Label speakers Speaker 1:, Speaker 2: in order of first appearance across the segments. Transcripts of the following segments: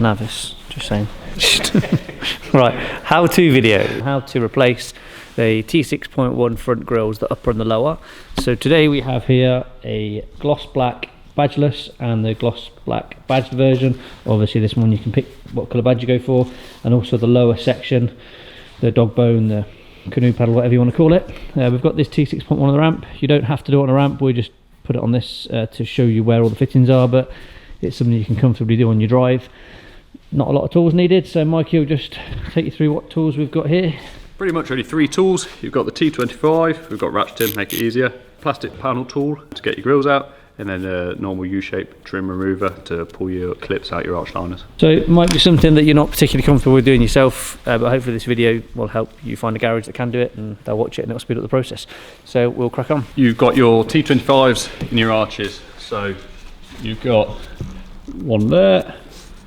Speaker 1: Navis, just saying. Right, how-to video. How to replace the T6.1 front grills, the upper and the lower. So today we have here a gloss black badgeless and the gloss black badged version. Obviously this one you can pick what colour badge you go for, and also the lower section, the dog bone, the canoe paddle, whatever you want to call it. We've got this T6.1 on the ramp. You don't have to do it on a ramp, we just put it on this to show you where all the fittings are, but it's something you can comfortably do on your drive. Not a lot of tools needed, so Mikey will just take you through what tools we've got here.
Speaker 2: Pretty much only 3 tools. You've got the T25, we've got ratcheting, make it easier, plastic panel tool to get your grills out, and then a normal U-shape trim remover to pull your clips out your arch liners. So
Speaker 1: it might be something that you're not particularly comfortable with doing yourself, but hopefully this video will help you find a garage that can do it, and they'll watch it and it'll speed up the process. So we'll crack on.
Speaker 2: You've got your T25s in your arches, so you've got one there,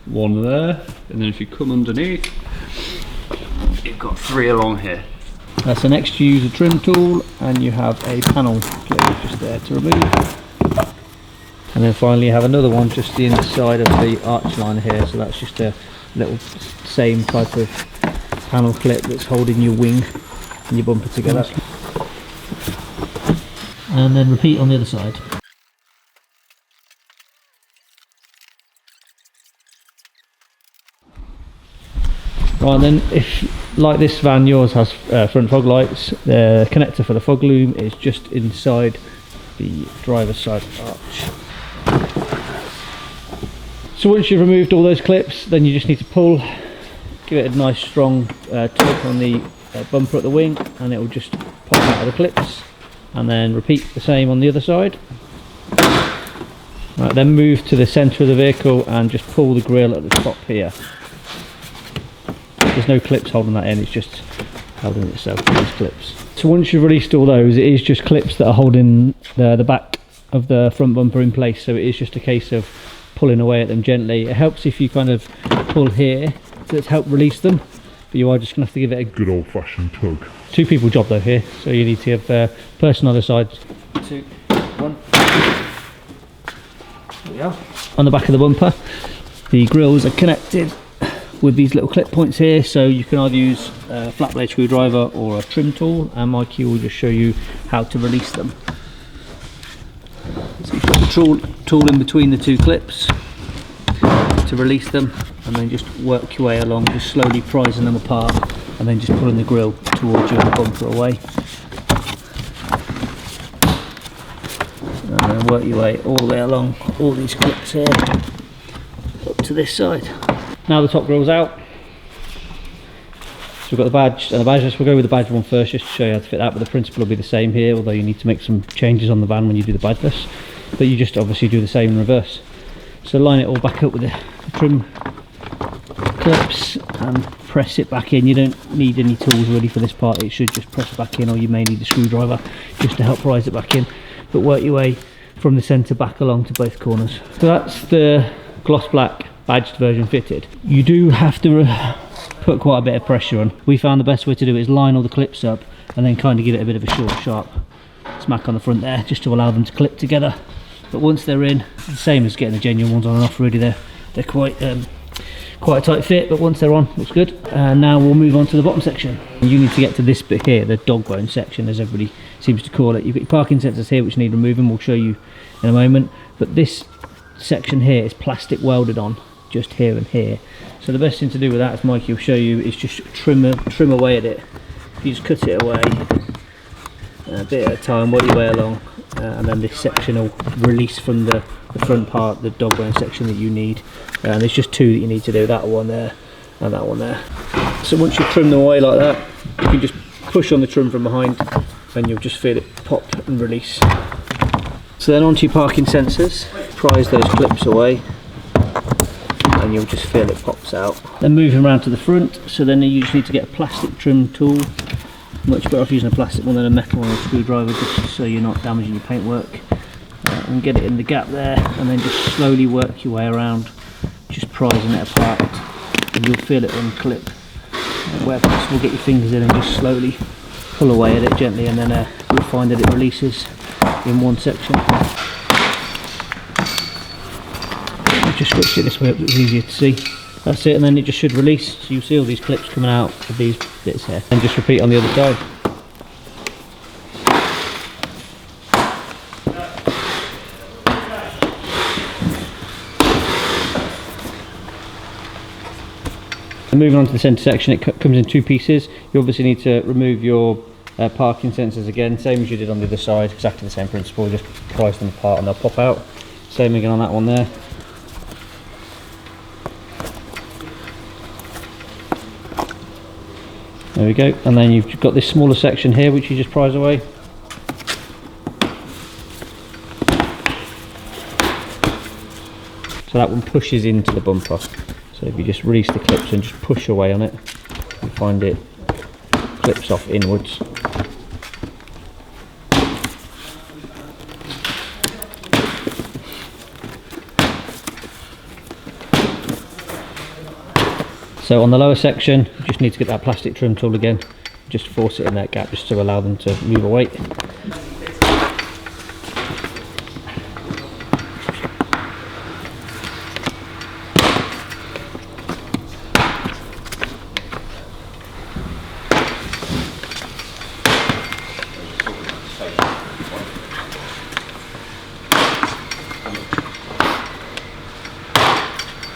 Speaker 2: one there, and then if you come underneath, you've got 3 along here.
Speaker 1: So next you use a trim tool, and you have a panel clip just there to remove. And then finally you have another one just the inside of the arch liner here, so that's just a little same type of panel clip that's holding your wing and your bumper together. And then repeat on the other side. Right, and then if, like this van, yours has front fog lights, the connector for the fog loom is just inside the driver's side arch. So once you've removed all those clips, then you just need to pull, give it a nice strong tug on the bumper at the wing, and it will just pop out of the clips, and then repeat the same on the other side. Right, then move to the centre of the vehicle and just pull the grille at the top here. There's no clips holding that in, it's just holding itself with these clips. So once you've released all those, it is just clips that are holding the back of the front bumper in place, so it is just a case of pulling away at them gently. It helps if you kind of pull here to help release them, but you are just going to have to give it a good old-fashioned tug. 2 people job though here, so you need to have person on the side. 2, 1. There we are. On the back of the bumper, the grills are connected with these little clip points here, so you can either use a flat blade screwdriver or a trim tool, and Mikey will just show you how to release them. So you put the tool in between the 2 clips to release them, and then just work your way along, just slowly prising them apart, and then just pulling the grill towards you and the bumper away. And then work your way all the way along all these clips here up to this side. Now the top grill's out. So we've got the badge and the badgeless. We'll go with the badge one first just to show you how to fit that, but the principle will be the same here, although you need to make some changes on the van when you do the badgeless. But you just obviously do the same in reverse. So line it all back up with the trim clips and press it back in. You don't need any tools really for this part, it should just press back in, or you may need a screwdriver just to help rise it back in. But work your way from the centre back along to both corners. So that's the gloss black badged version fitted. You do have to put quite a bit of pressure on. We found the best way to do it is line all the clips up and then kind of give it a bit of a short sharp smack on the front there, just to allow them to clip together. But once they're in, it's the same as getting the genuine ones on and off really. They're quite a tight fit, but once they're on, looks good. And now we'll move on to the bottom section. You need to get to this bit here, the dog bone section, as everybody seems to call it. You've got your parking sensors here which need removing, we'll show you in a moment, but this section here is plastic welded on, just here and here. So the best thing to do with that, as Mikey will show you, is just trim away at it. You just cut it away a bit at a time, work your way along, and then this section will release from the front part, the dog bone section that you need. And there's just 2 that you need to do, that one there and that one there. So once you trim them away like that, you can just push on the trim from behind and you'll just feel it pop and release. So then onto your parking sensors, prise those clips away, and you'll just feel it pops out. Then moving around to the front, so then you just need to get a plastic trim tool. Much better off using a plastic one than a metal one or a screwdriver, just so you're not damaging your paintwork. And get it in the gap there, and then just slowly work your way around, just prising it apart, and you'll feel it unclip. Where possible, get your fingers in and just slowly pull away at it gently, and then you'll find that it releases in one section. I'll just switch it this way up so it's easier to see. That's it, and then it just should release. So you see all these clips coming out of these bits here, and just repeat on the other side. And moving on to the centre section, it comes in two pieces. You obviously need to remove your parking sensors again, same as you did on the other side, exactly the same principle, just price them apart and they'll pop out. Same again on that one there. There we go, and then you've got this smaller section here which you just prise away. So that one pushes into the bumper. So if you just release the clips and just push away on it, you find it clips off inwards. So on the lower section, you just need to get that plastic trim tool again, just force it in that gap just to allow them to move away.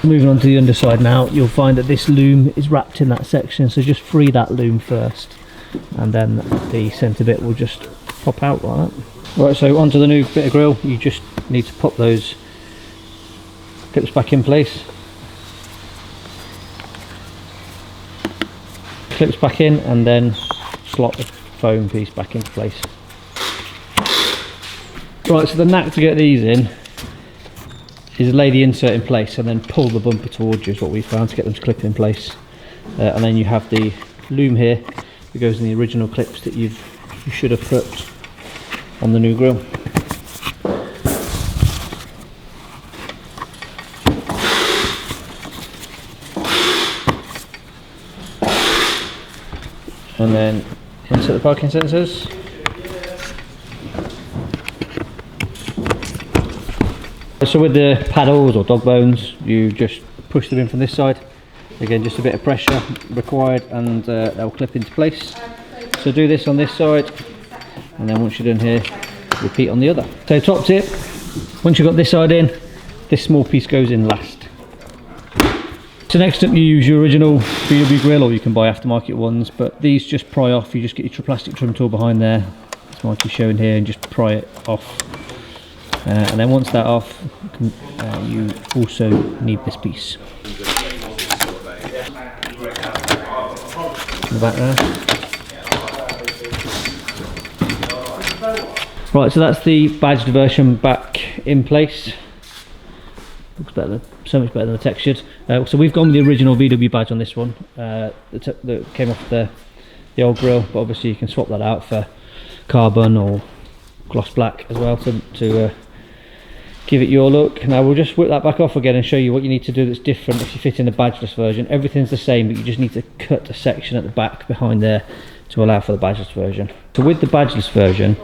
Speaker 1: Moving on to the underside now, you'll find that this loom is wrapped in that section, so just free that loom first and then the centre bit will just pop out like that. Right, so onto the new bit of grille, you just need to pop those clips back in place. Clips back in and then slot the foam piece back into place. Right, so the knack to get these in is lay the insert in place and then pull the bumper towards you is what we found to get them to clip in place. And then you have the loom here that goes in the original clips that you should have put on the new grille. And then insert the parking sensors. So with the paddles or dog bones, you just push them in from this side. Again, just a bit of pressure required and they'll clip into place. So do this on this side, and then once you're done here, repeat on the other. So top tip, once you've got this side in, this small piece goes in last. So next up you use your original VW grill, or you can buy aftermarket ones, but these just pry off. You just get your plastic trim tool behind there, as Mikey's showing here, and just pry it off. And then once that's off, you also need this piece. In the back there. Right, so that's the badged version back in place. Looks better, so much better than the textured. So we've gone with the original VW badge on this one. That came off the old grille, but obviously you can swap that out for carbon or gloss black as well to give it your look. Now we'll just whip that back off again and show you what you need to do that's different if you fit in the badgeless version. Everything's the same, but you just need to cut a section at the back behind there to allow for the badgeless version. So with the badgeless version,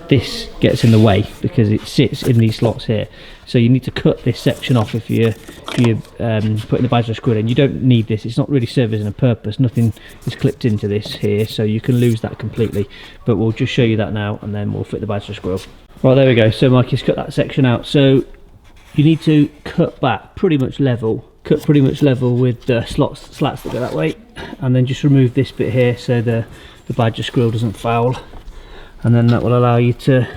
Speaker 1: this gets in the way because it sits in these slots here. So you need to cut this section off if you're putting the badgeless grill in. You don't need this, it's not really serving a purpose. Nothing is clipped into this here, so you can lose that completely. But we'll just show you that now and then we'll fit the badgeless grill. Right, there we go. So Mikey's cut that section out. So you need to cut back pretty much level. Cut pretty much level with the slats that go that way, and then just remove this bit here so the badgeless grill doesn't foul, and then that will allow you to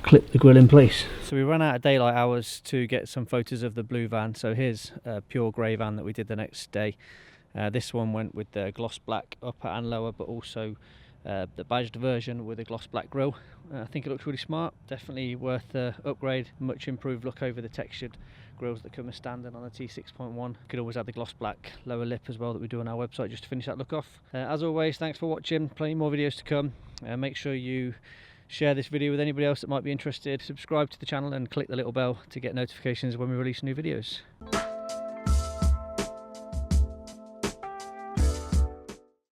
Speaker 1: clip the grill in place. So we ran out of daylight hours to get some photos of the blue van. So here's a pure grey van that we did the next day. This one went with the gloss black upper and lower, but also the badged version with a gloss black grille. I think it looks really smart, definitely worth the upgrade. Much improved look over the textured grills that come as standard on the T6.1. Could always add the gloss black lower lip as well that we do on our website just to finish that look off. As always, thanks for watching, plenty more videos to come. Make sure you share this video with anybody else that might be interested, subscribe to the channel and click the little bell to get notifications when we release new videos.